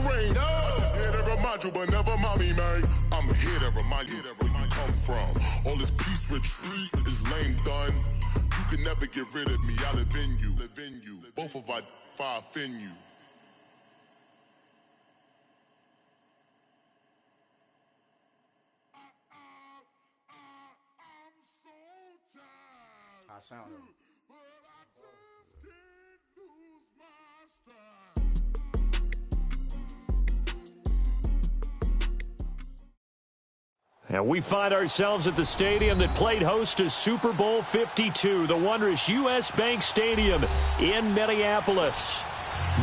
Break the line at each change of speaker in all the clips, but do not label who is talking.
rain. I'm just here to remind you, but never mind me, man. I'm here to remind you where you come from. All this peace retreat is lame done. You can never get rid of me. I live in you. Both of our fire offend you.
I sound it.
And we find ourselves at the stadium that played host to Super Bowl 52, the wondrous U.S. Bank Stadium in Minneapolis.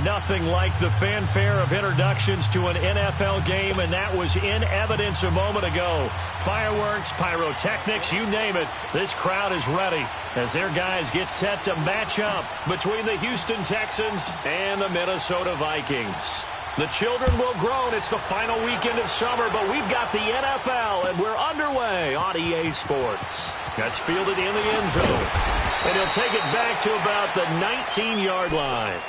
Nothing like the fanfare of introductions to an NFL game, and that was in evidence a moment ago. Fireworks, pyrotechnics, you name it, this crowd is ready as their guys get set to match up between the Houston Texans and the Minnesota Vikings. The children will groan. It's the final weekend of summer, but we've got the NFL, and we're underway on EA Sports. That's fielded in the end zone, and he'll take it back to about the 19-yard line.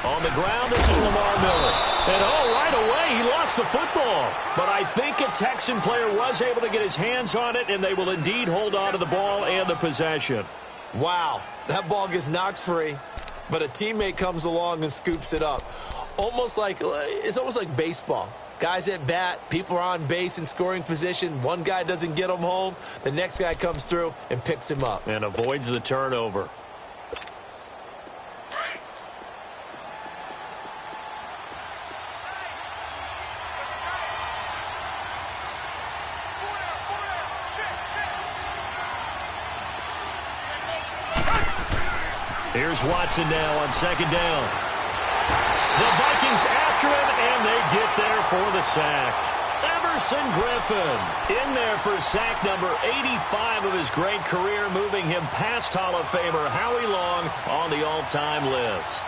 On the ground, this is Lamar Miller. And, right away, he lost the football. But I think a Texan player was able to get his hands on it, and they will indeed hold on to the ball and the possession.
Wow, that ball gets knocked free, but a teammate comes along and scoops it up. It's almost like baseball. Guys at bat, people are on base in scoring position. One guy doesn't get him home. The next guy comes through and picks him up.
And avoids the turnover. Here's Watson now on second down. The Vikings after him, and they get there for the sack. Everson Griffin in there for sack number 85 of his great career, moving him past Hall of Famer Howie Long on the all-time list.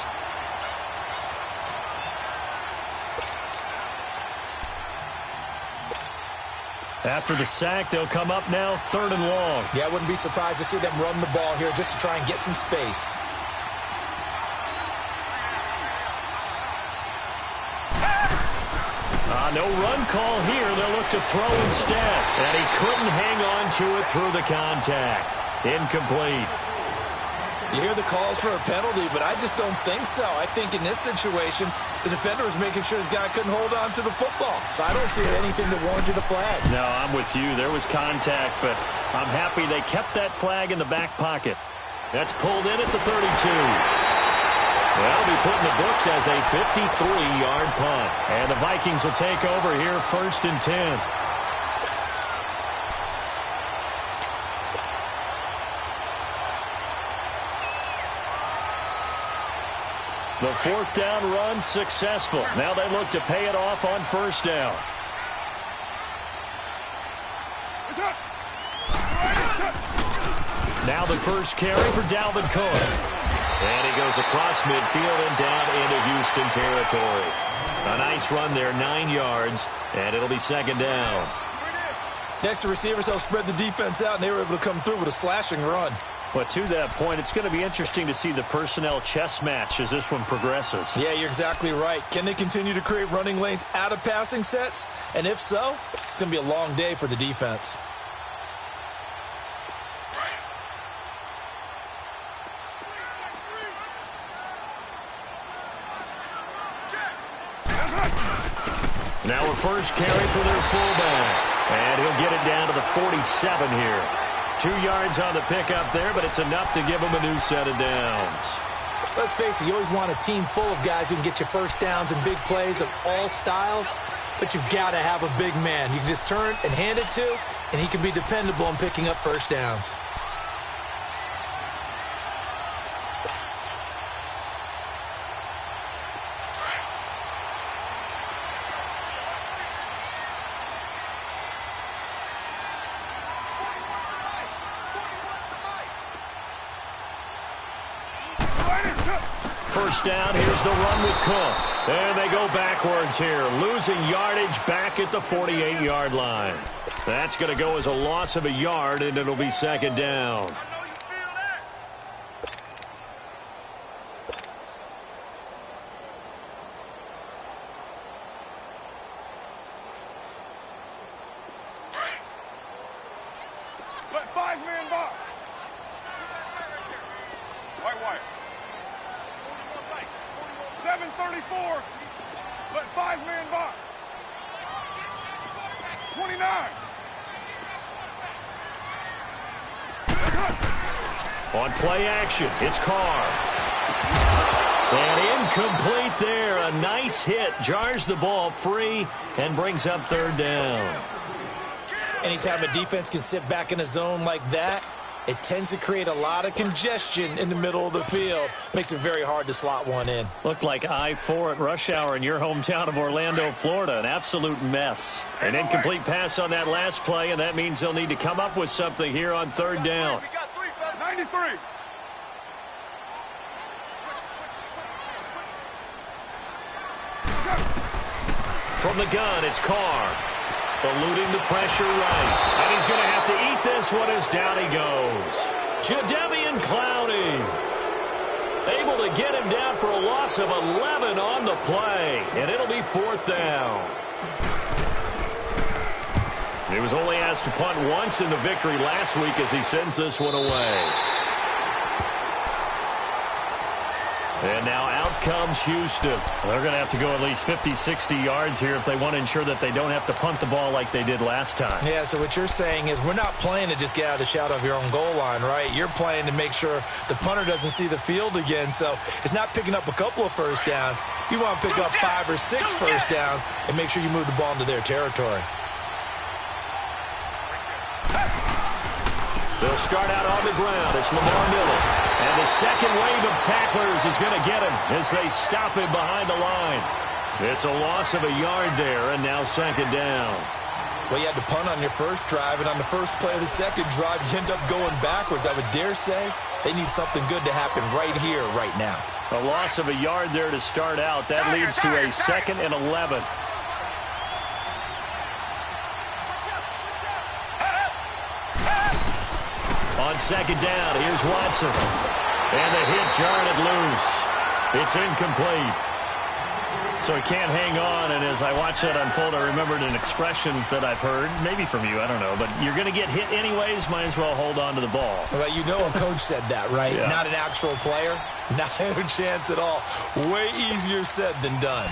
After the sack, they'll come up now 3rd and long.
Yeah, I wouldn't be surprised to see them run the ball here just to try and get some space.
No run call here. They'll look to throw instead. And he couldn't hang on to it through the contact. Incomplete.
You hear the calls for a penalty, but I just don't think so. I think in this situation, the defender was making sure his guy couldn't hold on to the football. So I don't see anything that warranted a flag.
No, I'm with you. There was contact, but I'm happy they kept that flag in the back pocket. That's pulled in at the 32. Well, be put in the books as a 53-yard punt. And the Vikings will take over here 1st and 10. The 4th down run successful. Now they look to pay it off on 1st down. Now the first carry for Dalvin Cook. And he goes across midfield and down into Houston territory. A nice run there, 9 yards, and it'll be 2nd down.
Next, the receivers help spread the defense out, and they were able to come through with a slashing run.
But to that point, it's going to be interesting to see the personnel chess match as this one progresses.
Yeah, you're exactly right. Can they continue to create running lanes out of passing sets? And if so, it's going to be a long day for the defense.
Now a first carry for their fullback. And he'll get it down to the 47 here. 2 yards on the pickup there, but it's enough to give him a new set of downs.
Let's face it, you always want a team full of guys who can get you first downs and big plays of all styles, but you've got to have a big man. You can just turn and hand it to, and he can be dependable in picking up first downs.
first down. Here's the run with Cook. And they go backwards here, losing yardage back at the 48-yard line. That's going to go as a loss of a yard, and it'll be second down. On play action, it's Carr. And incomplete there. A nice hit. Jars the ball free and brings up third down.
Anytime a defense can sit back in a zone like that, it tends to create a lot of congestion in the middle of the field. Makes it very hard to slot one in.
Looked like I-4 at rush hour in your hometown of Orlando, Florida. An absolute mess. An incomplete pass on that last play, and that means they'll need to come up with something here on third down.
93.
From the gun, it's Carr. Eluding the pressure right. And he's going to have to eat this one as down he goes. Jadeveon Clowney. Able to get him down for a loss of 11 on the play. And it'll be fourth down. He was only asked to punt once in the victory last week as he sends this one away. And now out comes Houston. They're going to have to go at least 50, 60 yards here if they want to ensure that they don't have to punt the ball like they did last time.
Yeah, so what you're saying is we're not playing to just get out of the shadow of your own goal line, right? You're playing to make sure the punter doesn't see the field again. So it's not picking up a couple of first downs. You want to pick up 5 or 6 first downs and make sure you move the ball into their territory.
They'll start out on the ground. It's Lamar Miller. And the second wave of tacklers is going to get him as they stop him behind the line. It's a loss of a yard there, and now second down.
Well, you had to punt on your first drive, and on the first play of the second drive, you end up going backwards. I would dare say they need something good to happen right here, right now.
A loss of a yard there to start out. That leads to a 2nd and 11. On second down, here's Watson. And the hit jarred it loose. It's incomplete. So he can't hang on, and as I watched that unfold, I remembered an expression that I've heard, maybe from you, I don't know, but you're going to get hit anyways, might as well hold on to the ball.
Well, you know a coach said that, right?
Yeah. Not
an actual player. Not a chance at all. Way easier said than done.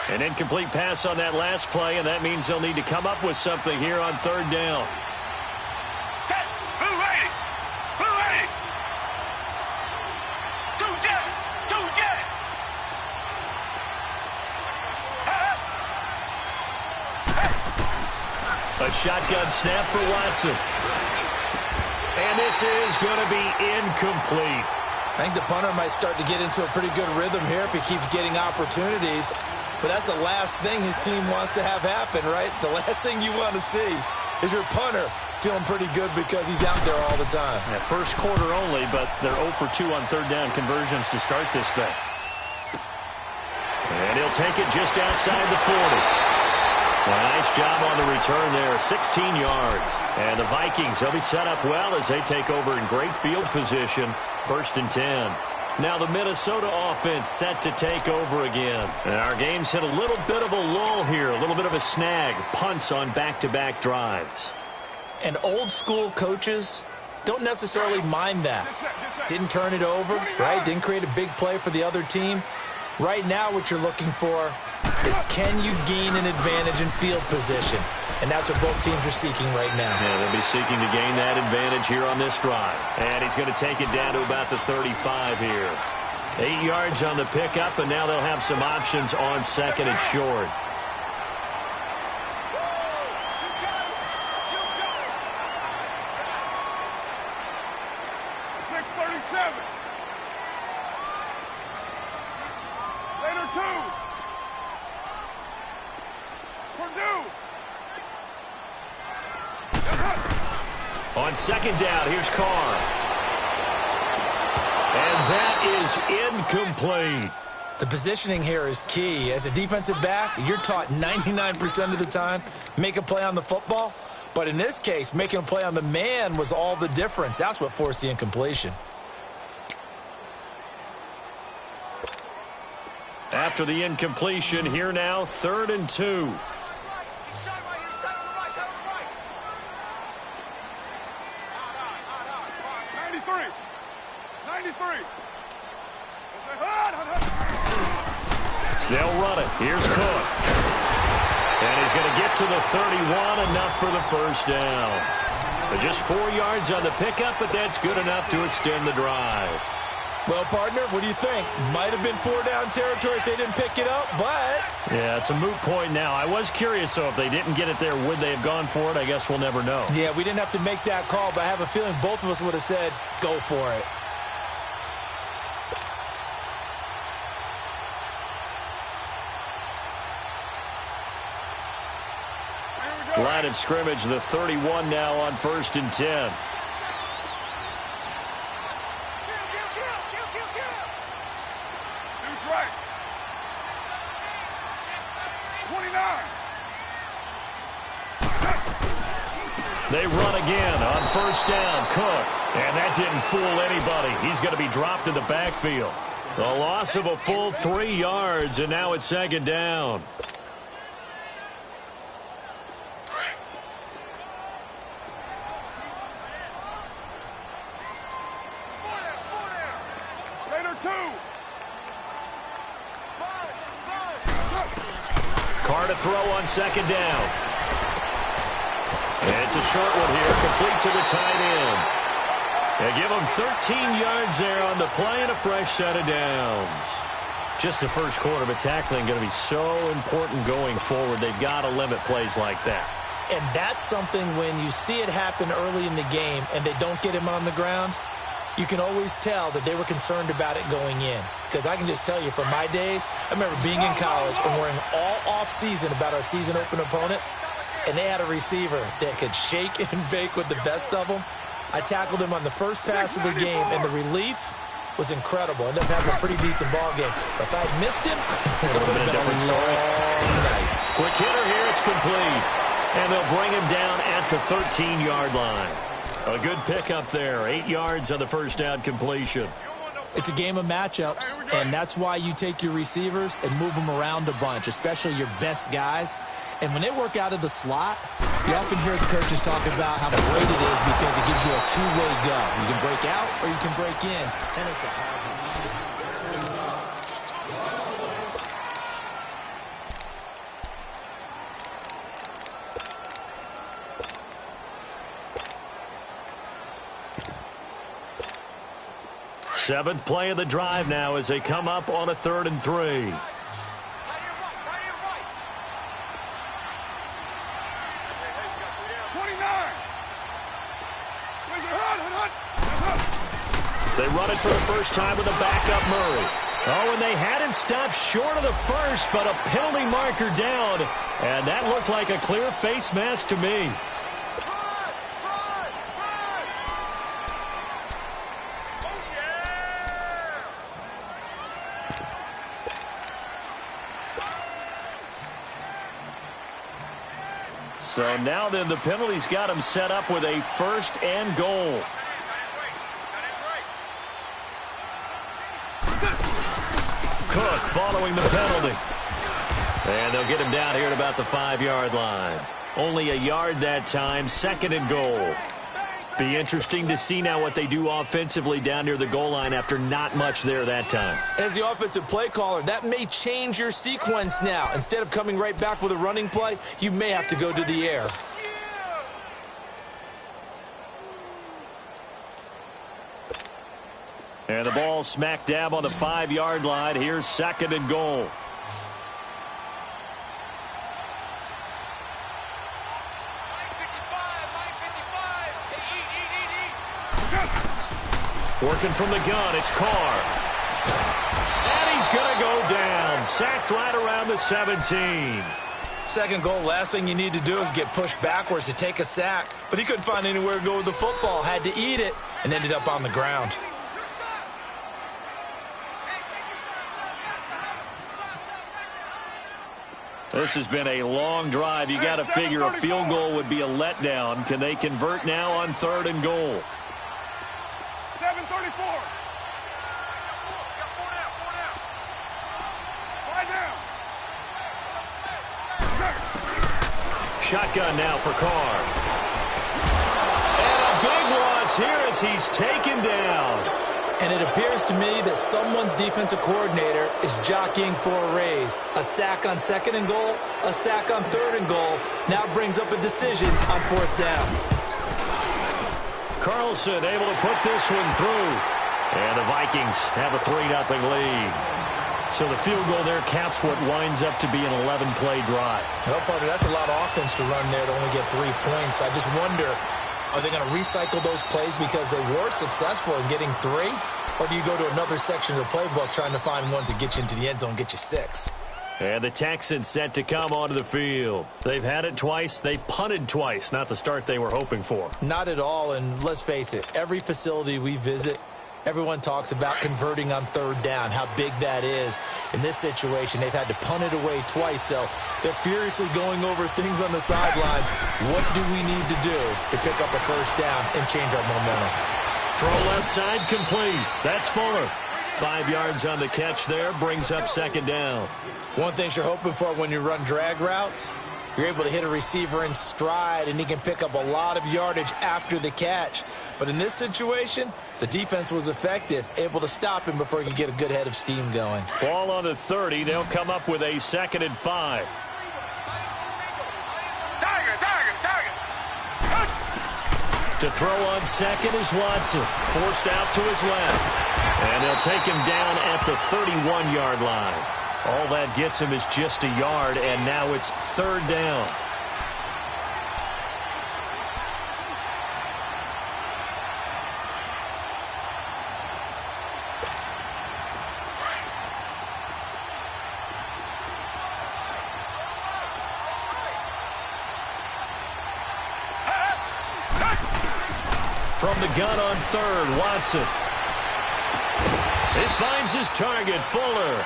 An incomplete pass on that last play, and that means they'll need to come up with something here on third down. A shotgun snap for Watson. And this is going to be incomplete.
I think the punter might start to get into a pretty good rhythm here if he keeps getting opportunities. But that's the last thing his team wants to have happen, right? The last thing you want to see is your punter feeling pretty good because he's out there all the time.
Yeah, first quarter only, but they're 0 for 2 on third down conversions to start this thing. And he'll take it just outside the 40. Nice job on the return there, 16 yards. And the Vikings, they'll be set up well as they take over in great field position, 1st and 10. Now the Minnesota offense set to take over again. And our game's hit a little bit of a lull here, a little bit of a snag, punts on back-to-back drives.
And old school coaches don't necessarily mind that. Didn't turn it over, right? Didn't create a big play for the other team. Right now what you're looking for is can you gain an advantage in field position? And that's what both teams are seeking right now.
Yeah, they'll be seeking to gain that advantage here on this drive. And he's going to take it down to about the 35 here. 8 yards on the pickup, and now they'll have some options on second and short. On second down, here's Carr. And that is incomplete.
The positioning here is key. As a defensive back, you're taught 99% of the time, make a play on the football. But in this case, making a play on the man was all the difference. That's what forced the incompletion.
After the incompletion, here now, 3rd and 2.
93.
They'll run it. Here's Cook. And he's going to get to the 31, enough for the first down. But just 4 yards on the pickup, but that's good enough to extend the drive.
Well, partner, what do you think? Might have been 4-down territory if they didn't pick it up, but...
Yeah, it's a moot point now. I was curious, so if they didn't get it there, would they have gone for it? I guess we'll never know.
Yeah, we didn't have to make that call, but I have a feeling both of us would have said, go for it.
Line of scrimmage, the 31 now on 1st and 10.
Who's right? 29.
They run again on 1st down. Cook. And that didn't fool anybody. He's going to be dropped in the backfield. The loss of a full 3 yards, and now it's 2nd down. Carr to throw on 2nd down. And it's a short one here, complete to the tight end. They give him 13 yards there on the play and a fresh set of downs. Just the first quarter, but tackling going to be so important going forward. They've got to limit plays like that.
And that's something when you see it happen early in the game and they don't get him on the ground, you can always tell that they were concerned about it going in. Because I can just tell you from my days, I remember being in college and worrying all off-season about our season open opponent, and they had a receiver that could shake and bake with the best of them. I tackled him on the first pass of the game, and the relief was incredible. I ended up having a pretty decent ball game. But if I had missed him, it would have been a different story.
Quick hitter here, it's complete. And they'll bring him down at the 13-yard line. A good pickup there, 8 yards on the first down completion.
It's a game of matchups, and that's why you take your receivers and move them around a bunch, especially your best guys. And when they work out of the slot, you often hear the coaches talk about how great it is because it gives you a two-way go. You can break out or you can break in. That makes it hard to lead.
Seventh play of the drive now as they come up on a 3rd and 3.
29.
They run it for the first time with a backup Murray. Oh, and they hadn't stopped short of the first, but a penalty marker down. And that looked like a clear face mask to me. So now then the penalty's got him set up with a 1st and goal. Cook following the penalty. And they'll get him down here at about the 5-yard line. Only a yard that time, 2nd and goal. Be interesting to see now what they do offensively down near the goal line after not much there that time.
As the offensive play caller, that may change your sequence now. Instead of coming right back with a running play, you may have to go to the air.
And the ball smack dab on the 5-yard line. Here's 2nd and goal. Working from the gun, it's Carr. And he's going to go down. Sacked right around the 17.
Second goal, last thing you need to do is get pushed backwards to take a sack. But he couldn't find anywhere to go with the football, had to eat it, and ended up on the ground.
This has been a long drive. You got to figure a field goal would be a letdown. Can they convert now on 3rd and goal?
7:34.
Shotgun now for Carr. And a big loss here as he's taken down.
And it appears to me that someone's defensive coordinator is jockeying for a raise. A sack on 2nd and goal, a sack on 3rd and goal. Now brings up a decision on 4th down.
Carlson able to put this one through. And the Vikings have a 3-0 lead. So the field goal there caps what winds up to be an 11-play drive.
Well, partner, that's a lot of offense to run there to only get 3 points. I just wonder, are they going to recycle those plays because they were successful in getting 3? Or do you go to another section of the playbook trying to find ones that get you into the end zone and get you 6?
And the Texans set to come onto the field. They've had it twice. They've punted twice. Not the start they were hoping for.
Not at all, and let's face it, every facility we visit, everyone talks about converting on 3rd down, how big that is. In this situation, they've had to punt it away twice, so they're furiously going over things on the sidelines. What do we need to do to pick up a 1st down and change our momentum?
Throw left side complete. That's Fuller. 5 yards on the catch there, brings up 2nd down.
One thing you're hoping for when you run drag routes, you're able to hit a receiver in stride, and he can pick up a lot of yardage after the catch. But in this situation, the defense was effective, able to stop him before he could get a good head of steam going.
Ball on the 30. They'll come up with a 2nd and 5. To throw on 2nd is Watson. Forced out to his left. And they'll take him down at the 31-yard line. All that gets him is just a yard, and now it's 3rd down. From the gun on 3rd, Watson. He finds his target, Fuller.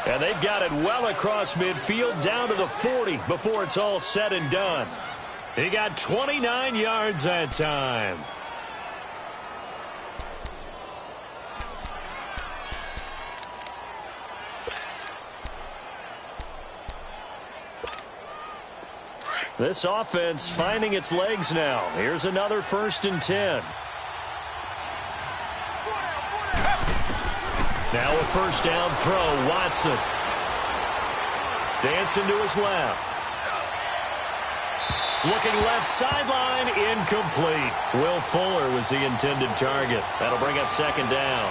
And they've got it well across midfield down to the 40 before it's all said and done. He got 29 yards that time. This offense finding its legs now. Here's another 1st and 10. Now a 1st down throw, Watson. Dancing to his left. Looking left sideline, incomplete. Will Fuller was the intended target. That'll bring up 2nd down.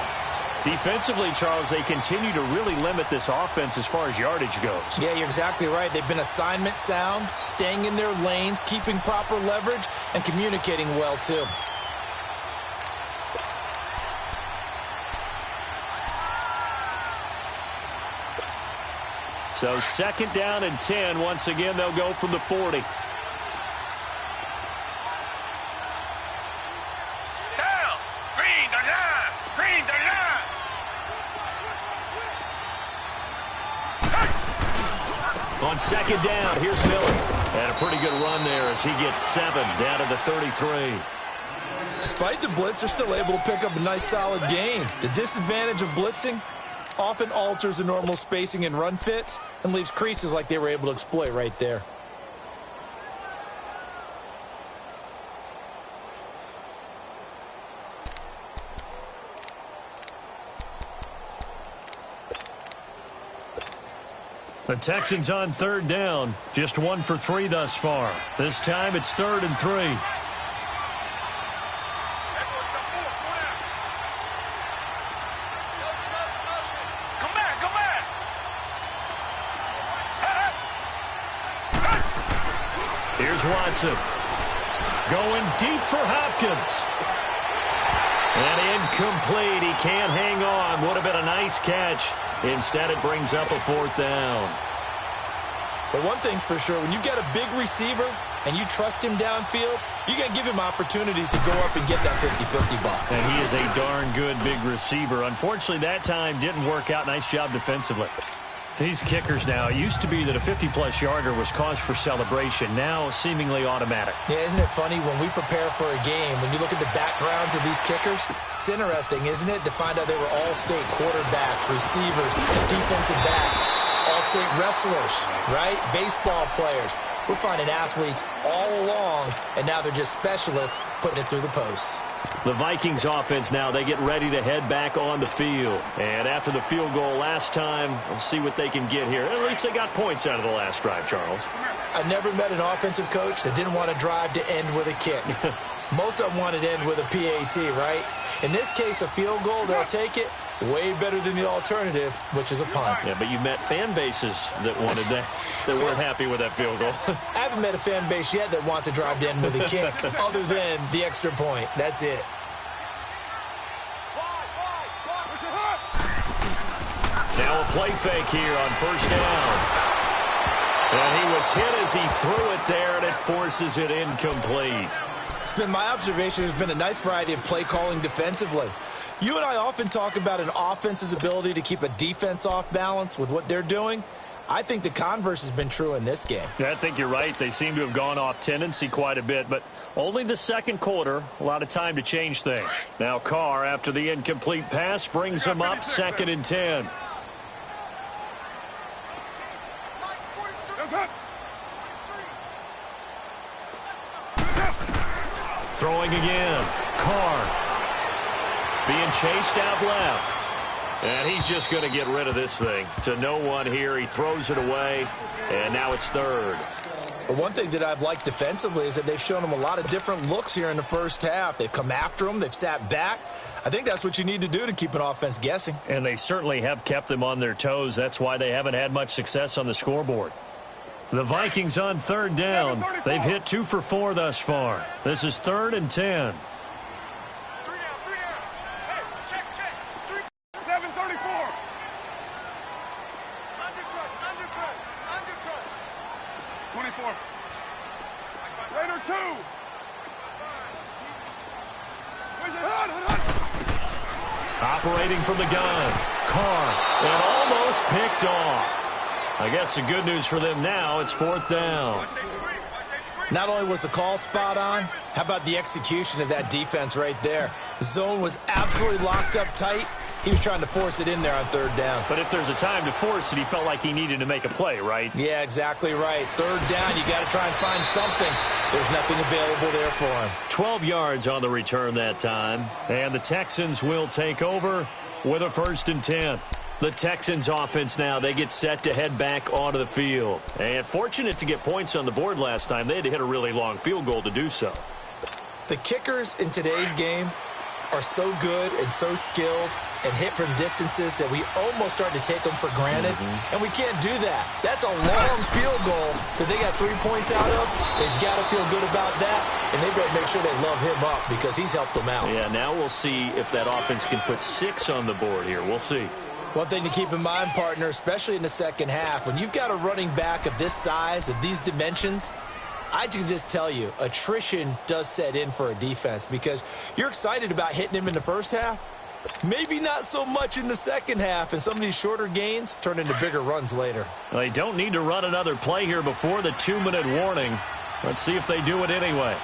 Defensively, Charles, they continue to really limit this offense as far as yardage goes.
Yeah, you're exactly right. They've been assignment sound, staying in their lanes, keeping proper leverage, and communicating well, too.
So 2nd down and 10. Once again, they'll go from the 40.
Down. Green the line. Green the line.
On 2nd down, here's Miller. And a pretty good run there as he gets 7 down to the 33.
Despite the blitz, they're still able to pick up a nice, solid gain. The disadvantage of blitzing often alters the normal spacing and run fits and leaves creases like they were able to exploit right there.
The Texans on 3rd down. Just 1 for 3 thus far. This time it's 3rd and 3. Here's Watson. Going deep for Hopkins. And incomplete. He can't hang on. Would have been a nice catch. Instead, it brings up a 4th down.
But one thing's for sure, when you get a big receiver and you trust him downfield, you're going to give him opportunities to go up and get that 50-50 ball.
And he is a darn good big receiver. Unfortunately, that time didn't work out. Nice job defensively. These kickers now, it used to be that a 50-plus yarder was cause for celebration. Now, seemingly automatic.
Yeah, isn't it funny when we prepare for a game, when you look at the backgrounds of these kickers, it's interesting, isn't it, to find out they were all-state quarterbacks, receivers, defensive backs, all-state wrestlers, right? Baseball players. We're finding athletes all along, and now they're just specialists putting it through the posts.
The Vikings offense now, they get ready to head back on the field. And after the field goal last time, we'll see what they can get here. At least they got points out of the last drive, Charles.
I never met an offensive coach that didn't want to drive to end with a kick. Most of them wanted to end with a PAT, right? In this case, a field goal, they'll take it. Way better than the alternative, which is a punt.
Yeah, but you met fan bases that wanted that, that weren't happy with that field goal.
I haven't met a fan base yet that wants to drive to end with a kick, other than the extra point. That's it.
Now a play fake here on first down. And he was hit as he threw it there, and it forces it incomplete.
It's been my observation there's been a nice variety of play calling defensively. You and I often talk about an offense's ability to keep a defense off balance with what they're doing. I think the converse has been true in this game.
Yeah, I think you're right. They seem to have gone off tendency quite a bit, but only the second quarter, a lot of time to change things. Now Carr, after the incomplete pass, brings him up 2nd and 10. Throwing again. Carr. Being chased out left. And he's just going to get rid of this thing. To no one here. He throws it away. And now it's 3rd.
But one thing that I've liked defensively is that they've shown him a lot of different looks here in the first half. They've come after him. They've sat back. I think that's what you need to do to keep an offense guessing.
And they certainly have kept them on their toes. That's why they haven't had much success on the scoreboard. The Vikings on 3rd down. They've hit 2 for 4 thus far. This is 3rd and 10.
24. Raider 2.
Operating from the gun. Carr. And almost picked off. I guess the good news for them now, it's 4th down.
Not only was the call spot on, how about the execution of that defense right there? The zone was absolutely locked up tight. He was trying to force it in there on 3rd down.
But if there's a time to force it, he felt like he needed to make a play, right?
Yeah, exactly right. 3rd down, you got to try and find something. There's nothing available there for him.
12 yards on the return that time. And the Texans will take over with a 1st and 10. The Texans offense now, they get set to head back onto the field. And fortunate to get points on the board last time. They had to hit a really long field goal to do so.
The kickers in today's game are so good and so skilled and hit from distances that we almost start to take them for granted. And we can't do that. That's a long field goal that they got 3 points out of. They've got to feel good about that, and they better make sure they love him up because he's helped them out.
Yeah, now we'll see if that offense can put 6 on the board here. We'll see.
One thing to keep in mind, partner, especially in the second half, when you've got a running back of this size, of these dimensions, I can just tell you, attrition does set in for a defense because you're excited about hitting him in the first half. Maybe not so much in the second half, and some of these shorter gains turn into bigger runs later.
Well, they don't need to run another play here before the 2-minute warning. Let's see if they do it anyway.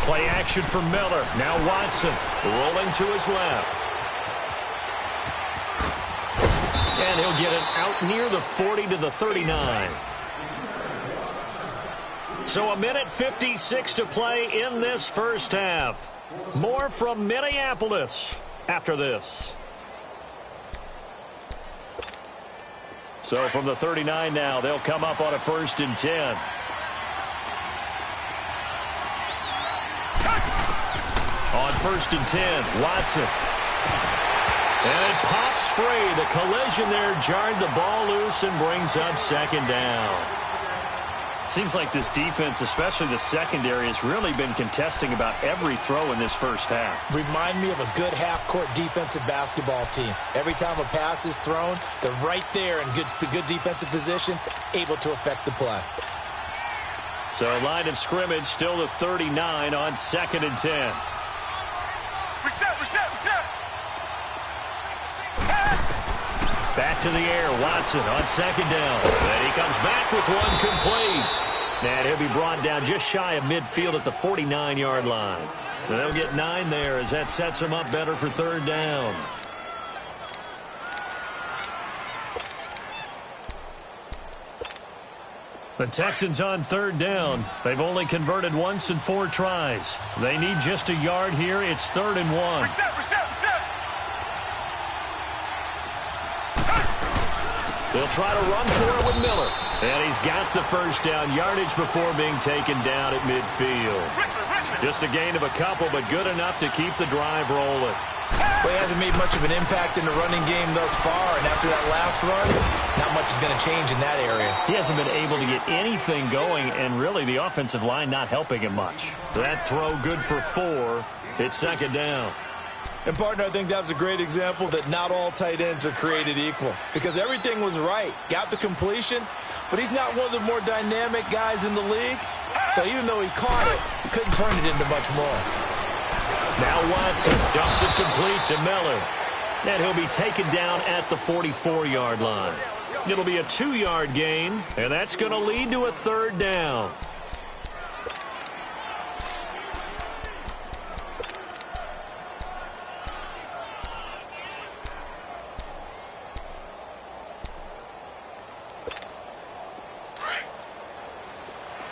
Play action for Miller. Now Watson rolling to his left. And he'll get it out near the 40 to the 39. So 1:56 to play in this first half. More from Minneapolis after this. So from the 39 now, they'll come up on a 1st and 10. On 1st and 10, Watson. And it pops free. The collision there jarred the ball loose and brings up 2nd down. Seems like this defense, especially the secondary, has really been contesting about every throw in this first half.
Remind me of a good half-court defensive basketball team. Every time a pass is thrown, they're right there in the good defensive position, able to affect the play.
So line of scrimmage still the 39 on 2nd and 10.
Reset.
Back to the air, Watson on 2nd down. And he comes back with one complete. And he'll be brought down just shy of midfield at the 49-yard line. And they'll get 9 there as that sets them up better for 3rd down. The Texans on 3rd down. They've only converted once in 4 tries. They need just a yard here. It's 3rd and 1.
Reset.
They'll try to run for it with Miller. And he's got the first down yardage before being taken down at midfield.
Richmond.
Just a gain of a couple, but good enough to keep the drive rolling.
Well, he hasn't made much of an impact in the running game thus far, and after that last run, not much is going to change in that area.
He hasn't been able to get anything going, and really the offensive line not helping him much. That throw good for 4. It's 2nd down.
And, partner, I think that was a great example that not all tight ends are created equal, because everything was right. Got the completion, but he's not one of the more dynamic guys in the league. So even though he caught it, couldn't turn it into much more.
Now Watson dumps it complete to Miller. And he'll be taken down at the 44-yard line. It'll be a 2-yard gain, and that's going to lead to a 3rd down.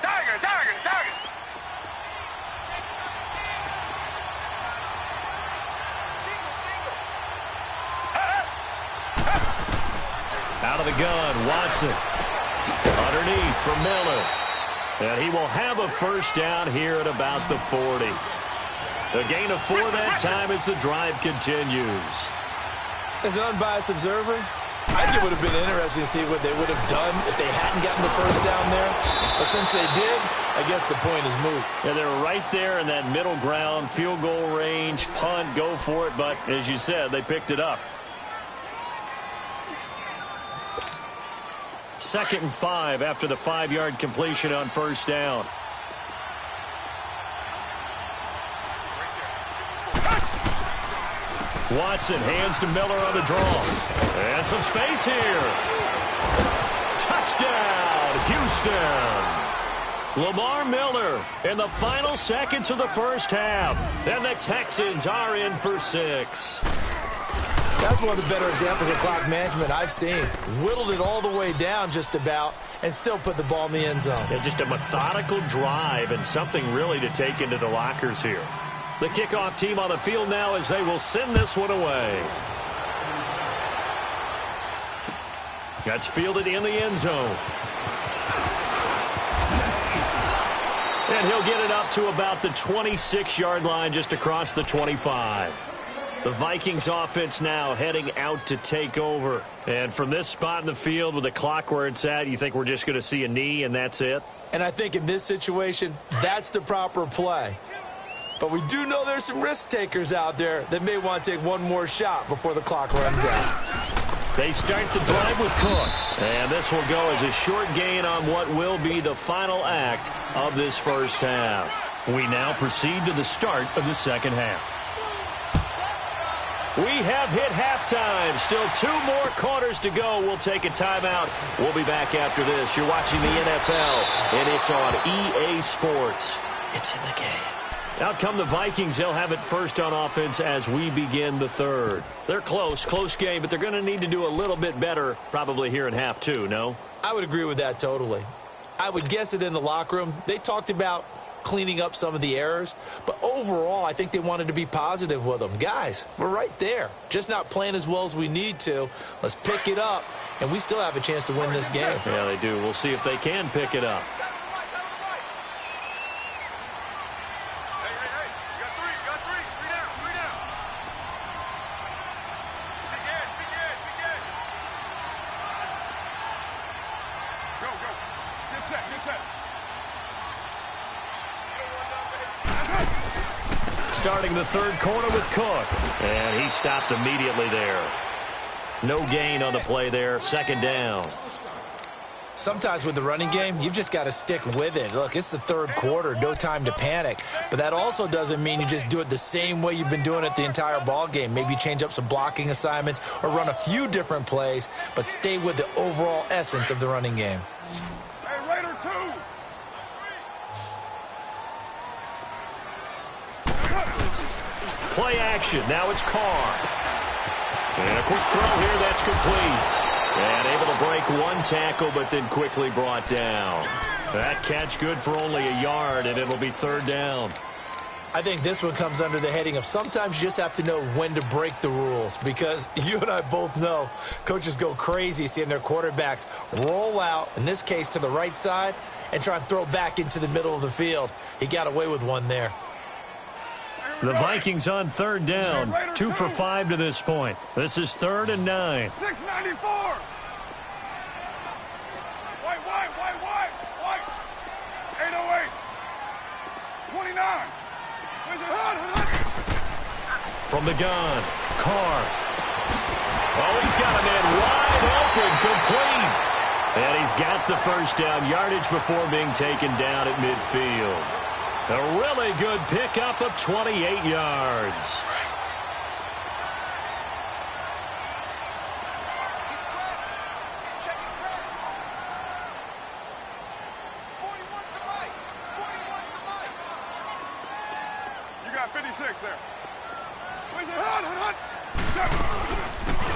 Tiger.
Out of the gun, Watson. Underneath for Miller. And he will have a first down here at about the 40. A gain of 4 that time as the drive continues.
As an unbiased observer, I think it would have been interesting to see what they would have done if they hadn't gotten the first down there. But since they did, I guess the point is moot.
Yeah, they were right there in that middle ground, field goal range, punt, go for it. But as you said, they picked it up. 2nd and 5 after the 5-yard completion on first down. Watson hands to Miller on the draw. And some space here. Touchdown, Houston. Lamar Miller in the final seconds of the first half. And the Texans are in for 6.
That's one of the better examples of clock management I've seen. Whittled it all the way down just about and still put the ball in the end zone.
Yeah, just a methodical drive and something really to take into the lockers here. The kickoff team on the field now as they will send this one away. That's fielded in the end zone. And he'll get it up to about the 26-yard line just across the 25. The Vikings offense now heading out to take over. And from this spot in the field with the clock where it's at, you think we're just going to see a knee and that's it?
And I think in this situation, that's the proper play. But we do know there's some risk takers out there that may want to take one more shot before the clock runs out.
They start the drive with Cook. And this will go as a short gain on what will be the final act of this first half. We now proceed to the start of the second half. We have hit halftime. Still 2 more quarters to go. We'll take a timeout. We'll be back after this. You're watching the NFL, and it's on EA Sports. It's in the game. Out come the Vikings. They'll have it first on offense as we begin the third. They're close game, but they're going to need to do a little bit better probably here in half 2, no?
I would agree with that totally. I would guess it in the locker room. They talked about cleaning up some of the errors, but overall I think they wanted to be positive with them. Guys, we're right there, just not playing as well as we need to. Let's pick it up, and we still have a chance to win this game.
Yeah, they do. We'll see if they can pick it up.
Get set.
starting the third quarter with Cook. And he stopped immediately there. No gain on the play there. Second down.
Sometimes with the running game, you've just got to stick with it. Look, it's the third quarter, no time to panic. But that also doesn't mean you just do it the same way you've been doing it the entire ball game. Maybe change up some blocking assignments or run a few different plays, but stay with the overall essence of the running game.
Hey, Raider 2.
Play action. Now it's Carr. And a quick throw here. That's complete. And able to break one tackle, but then quickly brought down. That catch good for only a yard, and it'll be third down.
I think this one comes under the heading of sometimes you just have to know when to break the rules, because you and I both know coaches go crazy seeing their quarterbacks roll out, in this case to the right side, and try and throw back into the middle of the field. He got away with one there.
The Vikings on third down. 2 for 5 to this point. This is 3rd and 9.
694. White. 808. 29.
From the gun, Carr. Oh, he's got a man wide open, complete. And he's got the first down yardage before being taken down at midfield. A really good pickup of 28 yards.
You got 56 there.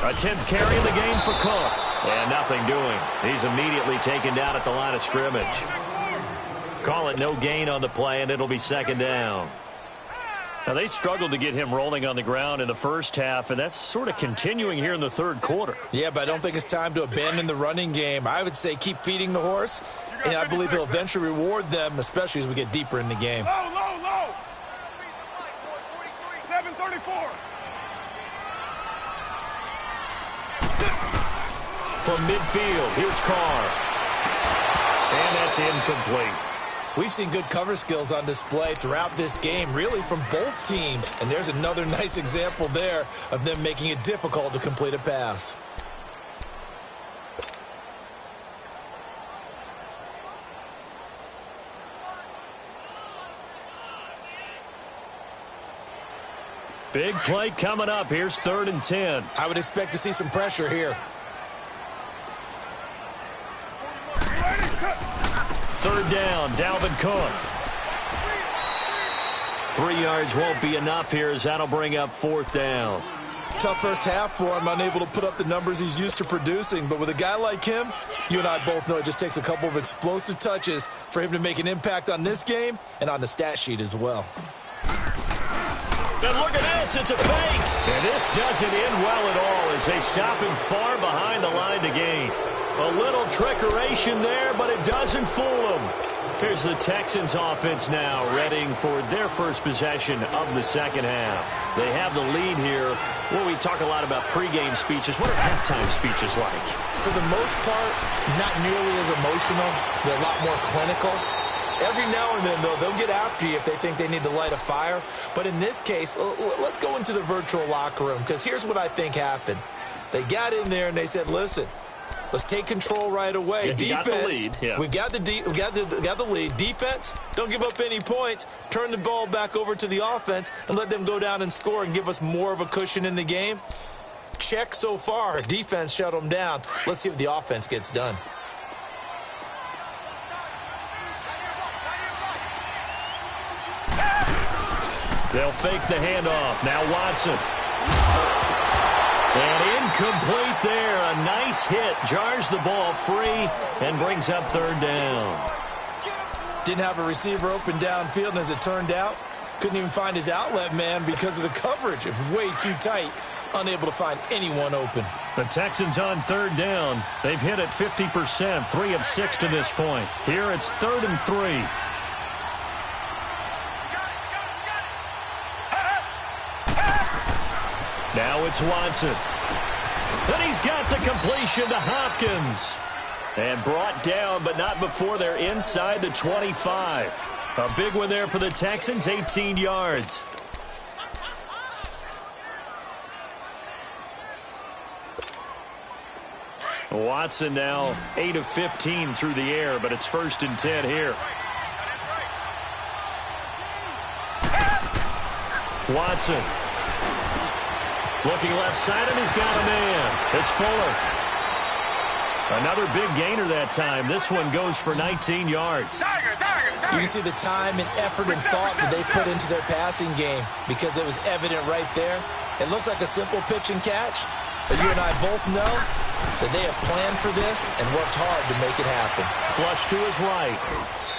A 10th carry in the game for Cook. And nothing doing. He's immediately taken down at the line of scrimmage. Call it no gain on the play, and it'll be second down. Now, they struggled to get him rolling on the ground in the first half, and that's sort of continuing here in the third quarter.
Yeah, but I don't think it's time to abandon the running game. I would say keep feeding the horse, and I believe he'll eventually reward them, especially as we get deeper in the game.
Low. 734.
From midfield, here's Carr. And that's incomplete.
We've seen good cover skills on display throughout this game, really from both teams. And there's another nice example there of them making it difficult to complete a pass.
Big play coming up. Here's 3rd and 10.
I would expect to see some pressure here.
3rd down, Dalvin Cook. 3 yards won't be enough here as that'll bring up 4th down.
Tough first half for him, unable to put up the numbers he's used to producing. But with a guy like him, you and I both know it just takes a couple of explosive touches for him to make an impact on this game and on the stat sheet as well.
And look at this, it's a fake. And this doesn't end well at all as they stop him far behind the line to gain. A little trickeration there, but it doesn't fool them. Here's the Texans offense now, readying for their first possession of the second half. They have the lead here. Well, we talk a lot about pregame speeches. What are halftime speeches like?
For the most part, not nearly as emotional. They're a lot more clinical. Every now and then, though, they'll get after you if they think they need to light a fire. But in this case, let's go into the virtual locker room, because here's what I think happened. They got in there and they said, listen, let's take control right away.
Defense, got the lead. Yeah.
We've got the lead. Defense, don't give up any points. Turn the ball back over to the offense and let them go down and score and give us more of a cushion in the game. Check so far. Defense shut them down. Let's see if the offense gets done.
They'll fake the handoff. Now Watson. And incomplete there. A nice hit. Jars the ball free and brings up 3rd down.
Didn't have a receiver open downfield, and as it turned out, couldn't even find his outlet man because of the coverage. It's way too tight. Unable to find anyone open.
The Texans on 3rd down. They've hit it 50%. 3 of 6 to this point. Here it's 3rd and 3. Now it's Watson. And he's got the completion to Hopkins. And brought down, but not before they're inside the 25. A big one there for the Texans, 18 yards. Watson now 8 of 15 through the air, but it's 1st and 10 here. Watson. Looking left side, and he's got a man. It's Fuller. Another big gainer that time. This one goes for 19 yards.
You can see the time and effort and thought that they put into their passing game because it was evident right there. It looks like a simple pitch and catch, but you and I both know that they have planned for this and worked hard to make it happen.
Flush to his right.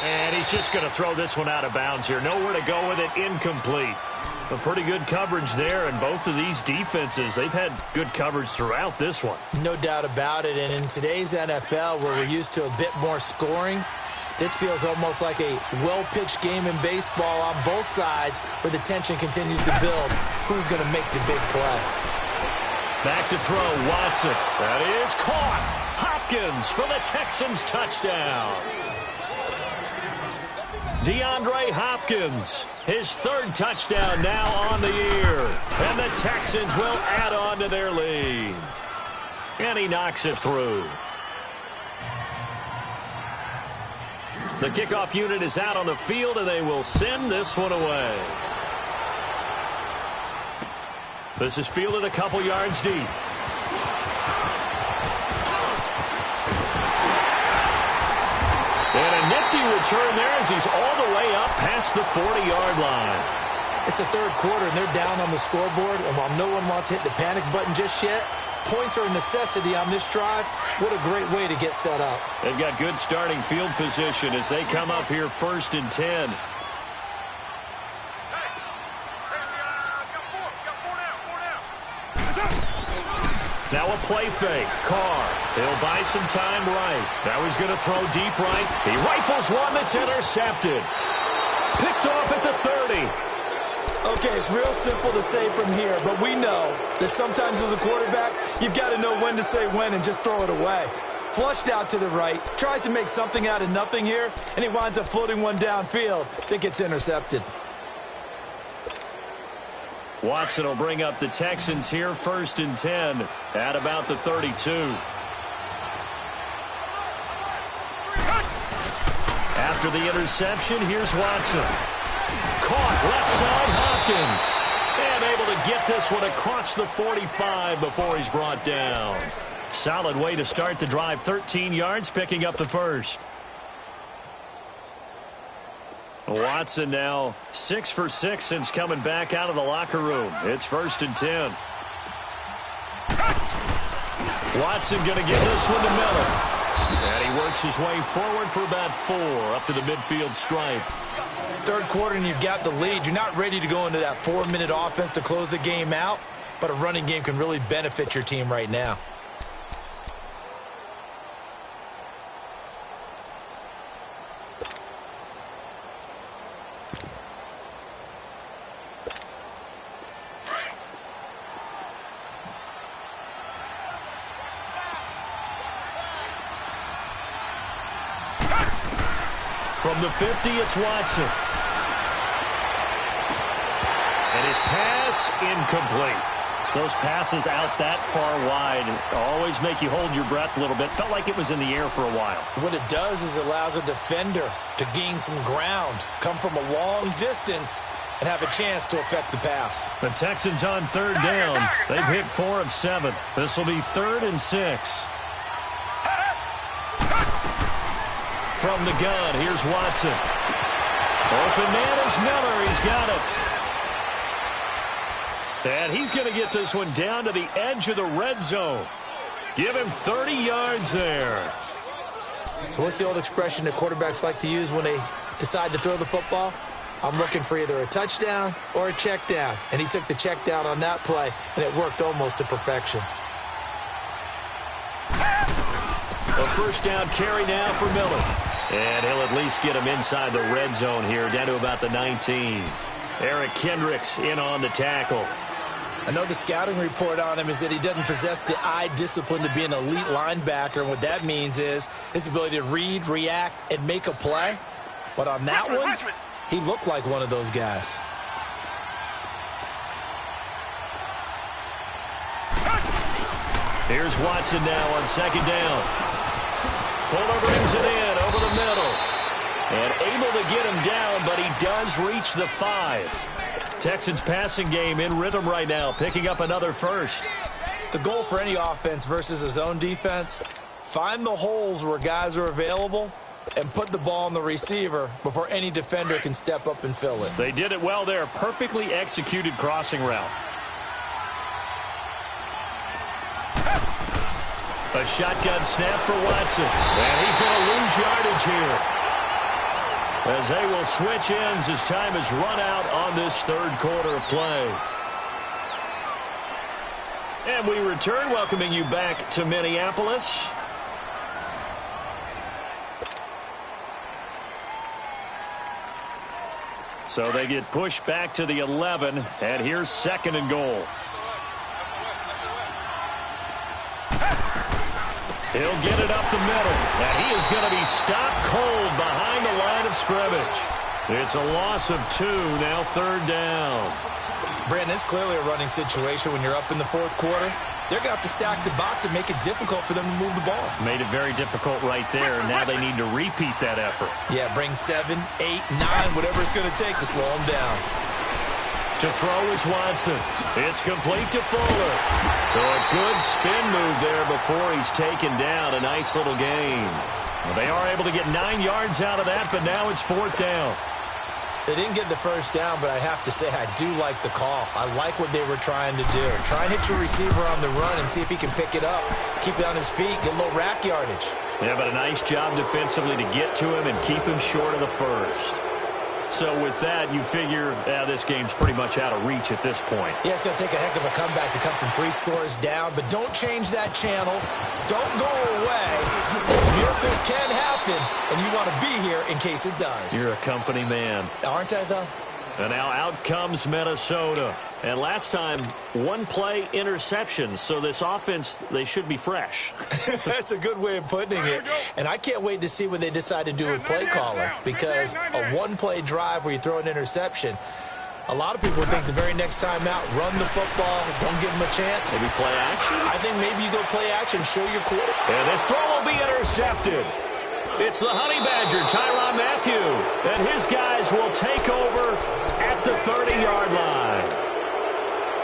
And he's just going to throw this one out of bounds here. Nowhere to go with it. Incomplete. A pretty good coverage there, and both of these defenses, they've had good coverage throughout this one.
No doubt about it, and in today's NFL, where we're used to a bit more scoring, this feels almost like a well-pitched game in baseball on both sides where the tension continues to build. Who's going to make the big play?
Back to throw, Watson. That is caught. Hopkins for the Texans touchdown. DeAndre Hopkins, his 3rd touchdown now on the year. And the Texans will add on to their lead. And he knocks it through. The kickoff unit is out on the field, and they will send this one away. This is fielded a couple yards deep. And a nifty return there as he's all the way up past the 40-yard line.
It's the 3rd quarter, and they're down on the scoreboard. And while no one wants to hit the panic button just yet, points are a necessity on this drive. What a great way to get set up.
They've got good starting field position as they come up here 1st and 10. Now a play fake. Carr. He'll buy some time right. Now he's going to throw deep right. He rifles one that's intercepted. Picked off at the 30.
Okay, it's real simple to say from here, but we know that sometimes as a quarterback, you've got to know when to say when and just throw it away. Flushed out to the right, tries to make something out of nothing here, and he winds up floating one downfield that gets intercepted.
Watson will bring up the Texans here 1st and 10 at about the 32. After the interception, here's Watson. Caught left side, Hopkins. And able to get this one across the 45 before he's brought down. Solid way to start the drive. 13 yards, picking up the 1st. Watson now 6 for 6 since coming back out of the locker room. It's 1st and 10. Watson going to give this one to Miller. And he works his way forward for about 4 up to the midfield stripe.
3rd quarter and you've got the lead. You're not ready to go into that 4-minute offense to close the game out, but a running game can really benefit your team right now.
From the 50, it's Watson. And his pass incomplete. Those passes out that far wide always make you hold your breath a little bit. Felt like it was in the air for a while.
What it does is it allows a defender to gain some ground, come from a long distance, and have a chance to affect the pass.
The Texans on 3rd down. They've hit 4 of 7. This will be 3rd and 6. From the gun, here's Watson. Open man is Miller. He's got it. And he's going to get this one down to the edge of the red zone. Give him 30 yards there.
So what's the old expression that quarterbacks like to use when they decide to throw the football? I'm looking for either a touchdown or a check down. And he took the check down on that play, and it worked almost to perfection.
A 1st down carry now for Miller. And he'll at least get him inside the red zone here, down to about the 19. Eric Kendricks in on the tackle.
I know the scouting report on him is that he doesn't possess the eye discipline to be an elite linebacker, and what that means is his ability to read, react, and make a play. But on that one, he looked like one of those guys.
Here's Watson now on second down. Fuller brings it in over the middle. And able to get him down, but he does reach the 5. Texans passing game in rhythm right now, picking up another first.
The goal for any offense versus a zone defense, find the holes where guys are available and put the ball on the receiver before any defender can step up and fill it.
They did it well there. Perfectly executed crossing route. A shotgun snap for Watson. And he's going to lose yardage here, as they will switch ends as time is run out on this third quarter of play. And we return, welcoming you back to Minneapolis. So they get pushed back to the 11, and here's second and goal. He'll get it up the middle, and he is going to be stopped cold behind the line of scrimmage. It's a loss of 2, now third down.
Brandon, it's clearly a running situation when you're up in the fourth quarter. They're going to have to stack the box and make it difficult for them to move the ball.
Made it very difficult right there. Now they need to repeat that effort.
Yeah, bring 7, 8, 9, whatever it's going to take to slow them down.
To throw is Watson. It's complete to Fuller. So a good spin move there before he's taken down. A nice little gain. Well, they are able to get 9 yards out of that, but now it's fourth down.
They didn't get the first down, but I have to say I do like the call. I like what they were trying to do. Try and hit your receiver on the run and see if he can pick it up, keep it on his feet, get a little rack yardage.
Yeah, but a nice job defensively to get to him and keep him short of the first. So with that, you figure this game's pretty much out of reach at this point.
Yeah, it's going to take a heck of a comeback to come from 3 scores down, but don't change that channel. Don't go away. Miracles can happen, and you want to be here in case it does.
You're a company man.
Aren't I, though?
And now out comes Minnesota. And last time, 1-play interception. So this offense, they should be fresh.
That's a good way of putting it. And I can't wait to see what they decide to do with play calling, because a 1-play drive where you throw an interception, a lot of people think the very next time out, run the football, don't give them a chance.
Maybe play action?
I think maybe you go play action, show your quarterback.
And this throw will be intercepted. It's the Honey Badger, Tyrann Mathieu. And his guys will take over at the 30-yard line.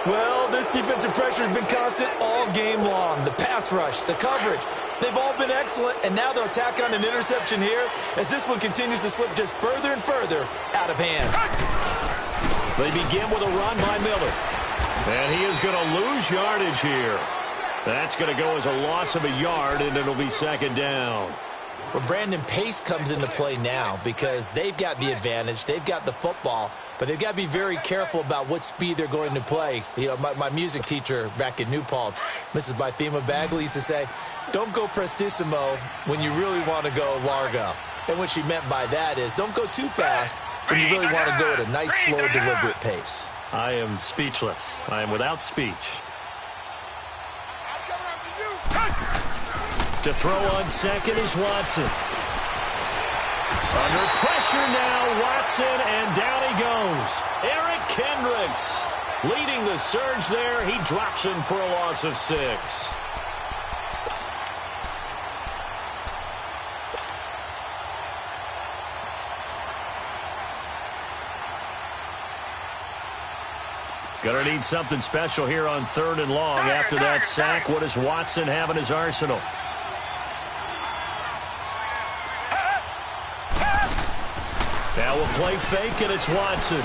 Well, this defensive pressure has been constant all game long. The pass rush, the coverage, they've all been excellent, and now they'll tack on an interception here as this one continues to slip just further and further out of hand.
They begin with a run by Miller. And he is going to lose yardage here. That's going to go as a loss of a yard, and it'll be second down.
Well, Brandon, pace comes into play now because they've got the advantage. They've got the football, but they've got to be very careful about what speed they're going to play. You know, my music teacher back in New Paltz, Mrs. Bythema Bagley, used to say, don't go prestissimo when you really want to go largo. And what she meant by that is don't go too fast when you really want to go at a nice, slow, deliberate pace.
I am speechless. I am without speech. To throw on second is Watson. Under pressure now, Watson, and down he goes. Eric Kendricks leading the surge there. He drops him for a loss of 6. Gonna need something special here on 3rd and long. After that sack, what does Watson have in his arsenal? Now we'll play fake, and it's Watson.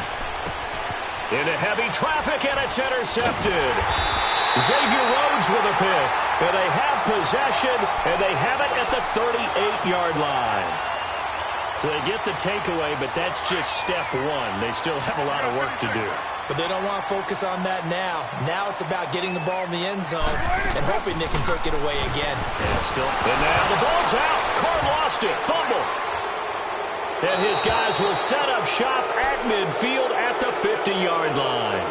Into heavy traffic, and it's intercepted. Xavier Rhodes with a pick. And they have possession, and they have it at the 38-yard line. So they get the takeaway, but that's just step 1. They still have a lot of work to do.
But they don't want to focus on that now. Now it's about getting the ball in the end zone and hoping they can take it away again.
And now the ball's out. Carr lost it. Fumble. And his guys will set up shop at midfield at the 50-yard line.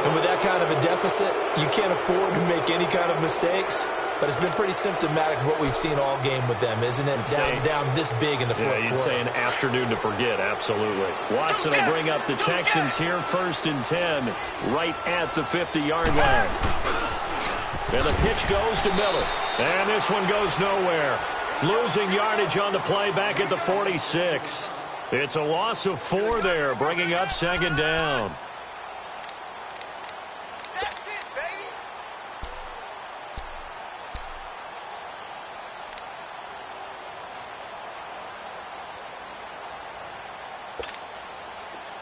And with that kind of a deficit, you can't afford to make any kind of mistakes. But it's been pretty symptomatic of what we've seen all game with them, isn't it? Down this big in the fourth quarter.
You'd say an afternoon to forget, absolutely. Watson will bring up the Texans here 1st and 10, right at the 50-yard line. And the pitch goes to Miller. And this one goes nowhere. Losing yardage on the play back at the 46. It's a loss of 4 there, bringing up second down.
That's it, baby.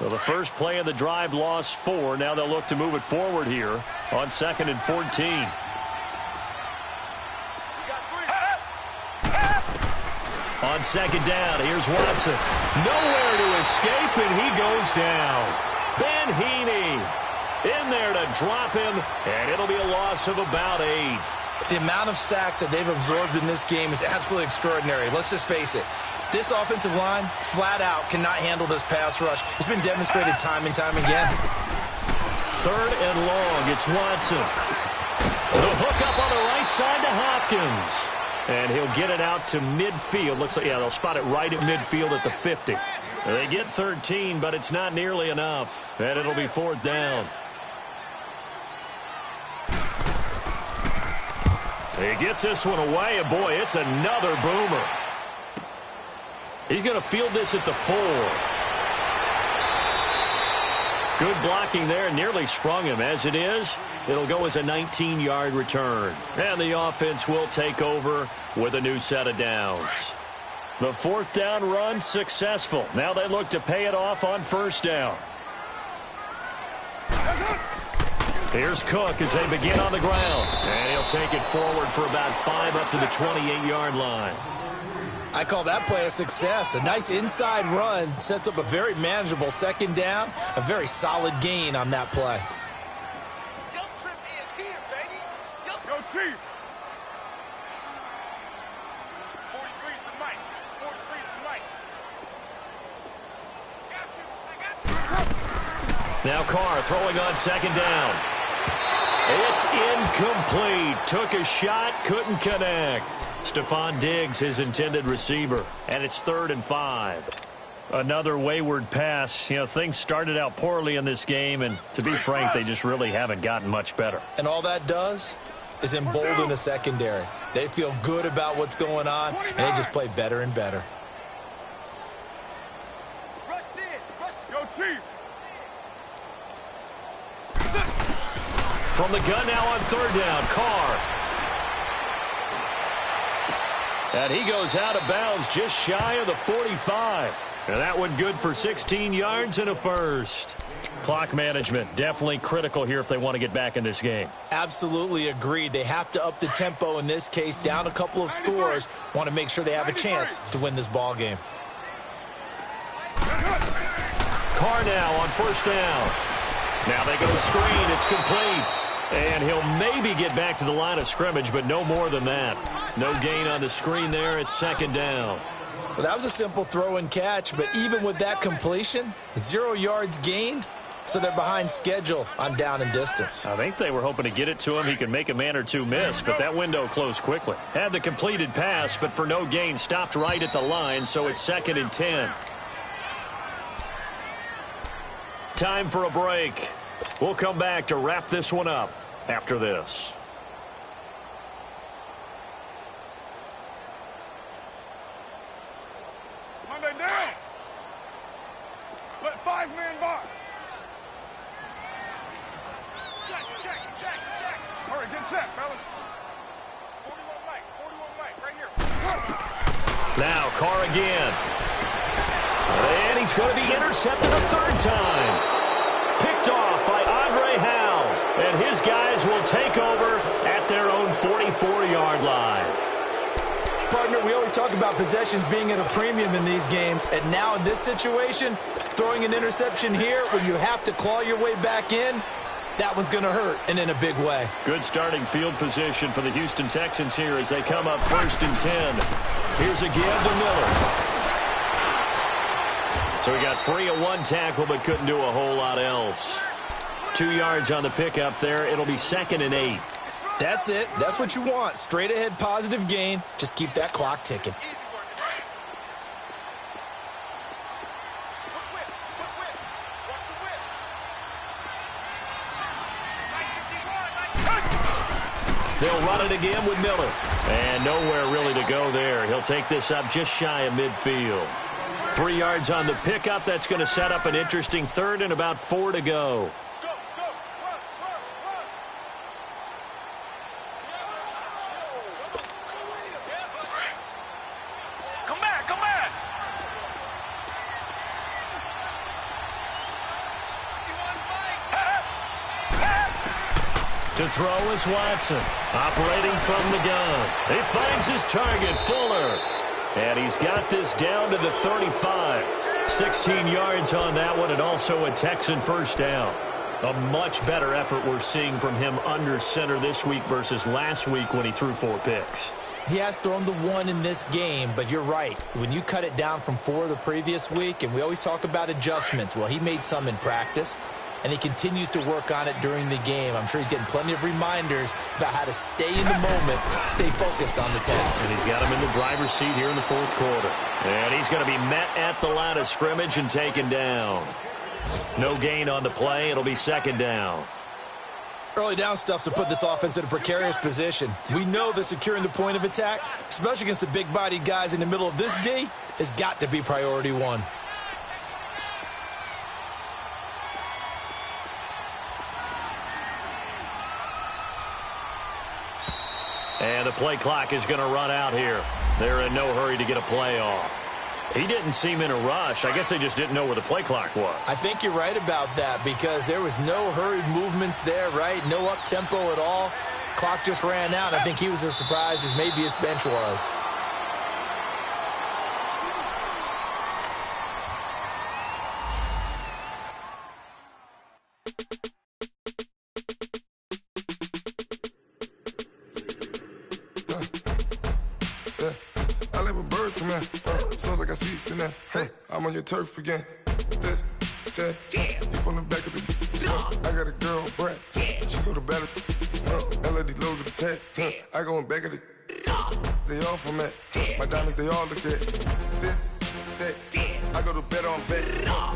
Well, the first play of the drive lost 4. Now they'll look to move it forward here on 2nd and 14. On second down, here's Watson. Nowhere to escape, and he goes down. Ben Heaney in there to drop him, and it'll be a loss of about 8.
The amount of sacks that they've absorbed in this game is absolutely extraordinary. Let's just face it. This offensive line, flat out, cannot handle this pass rush. It's been demonstrated time and time again.
3rd and long, it's Watson. The hook up on the right side to Hopkins. And he'll get it out to midfield. Looks like, yeah, they'll spot it right at midfield at the 50. They get 13, but it's not nearly enough. And it'll be 4th down. He gets this one away, and boy, it's another boomer. He's going to field this at the 4. Good blocking there, nearly sprung him. As it is, it'll go as a 19-yard return. And the offense will take over with a new set of downs. The 4th down run successful. Now they look to pay it off on 1st down. Here's Cook as they begin on the ground. And he'll take it forward for about 5 up to the 28-yard line.
I call that play a success. A nice inside run sets up a very manageable 2nd down. A very solid gain on that play.
Your trip is here, baby.
Go, Chief.
43's the mic. 43's the mic. Got you. I got you.
Now Carr throwing on 2nd down. It's incomplete. Took a shot, couldn't connect. Stephon Diggs, his intended receiver, and it's 3rd and 5. Another wayward pass. You know, things started out poorly in this game, and to be frank, they just really haven't gotten much better.
And all that does is embolden the secondary. They feel good about what's going on, and they just play better and better.
Rush in. Rush.
Go, Chief.
From the gun now on 3rd down, Carr. And he goes out of bounds just shy of the 45. And that one good for 16 yards and a first. Clock management definitely critical here if they want to get back in this game.
Absolutely agreed. They have to up the tempo in this case, down a couple of scores. Want to make sure they have a chance to win this ball game.
Carr now on 1st down. Now they go screen. It's complete. And he'll maybe get back to the line of scrimmage, but no more than that. No gain on the screen there. It's 2nd down.
Well, that was a simple throw and catch, but even with that completion, 0 yards gained, so they're behind schedule on down and distance.
I think they were hoping to get it to him. He could make a man or two miss, but that window closed quickly. Had the completed pass, but for no gain, stopped right at the line, so it's 2nd and 10. Time for a break. We'll come back to wrap this one up after this.
Monday down. Split 5-man box.
Check.
All right, get set, fellas.
41 mic, right here.
Now Carr again. And he's going to be intercepted a 3rd time. Picked off by Andre Howell. And his guys will take over at their own 44-yard line.
Partner, we always talk about possessions being at a premium in these games. And now in this situation, throwing an interception here when you have to claw your way back in, that one's going to hurt, and in a big way.
Good starting field position for the Houston Texans here as they come up 1st and 10. Here's a give to Miller. So he got free of 1 tackle but couldn't do a whole lot else. 2 yards on the pickup there. It'll be 2nd and 8.
That's it. That's what you want. Straight ahead positive gain. Just keep that clock ticking.
They'll run it again with Miller. And nowhere really to go there. He'll take this up just shy of midfield. 3 yards on the pickup. That's going to set up an interesting third and about 4 to go. To throw is Watson, operating from the gun. He finds his target, Fuller. And he's got this down to the 35. 16 yards on that one, and also a Texan first down. A much better effort we're seeing from him under center this week versus last week when he threw 4 picks.
He has thrown the 1 in this game, but you're right. When you cut it down from 4 the previous week, and we always talk about adjustments, well, he made some in practice, and he continues to work on it during the game. I'm sure he's getting plenty of reminders about how to stay in the moment, stay focused on the task.
And he's got him in the driver's seat here in the 4th quarter. And he's going to be met at the line of scrimmage and taken down. No gain on the play. It'll be 2nd down.
Early down stuff to put this offense in a precarious position. We know that securing the point of attack, especially against the big-bodied guys in the middle of this D, has got to be priority 1.
And the play clock is going to run out here. They're in no hurry to get a play off. He didn't seem in a rush. I guess they just didn't know where the play clock was.
I think you're right about that because there was no hurried movements there, right? No up-tempo at all. Clock just ran out. I think he was as surprised as maybe his bench was.
Sounds like I see it in that. Hey, I'm on your turf again. This, that, you from the back of the. I got a girl, Brad. She go to battle. LAD load the tag. I go in back of the. They all from that. My diamonds, they all look at. This, that. I go to bet on bet.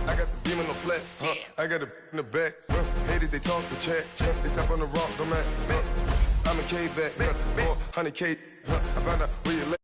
I got the beam in the flats. I got it in the back. Haters, they talk the chat. They step on the rock, don't man. I'm a K back. 400K. I found out where you left.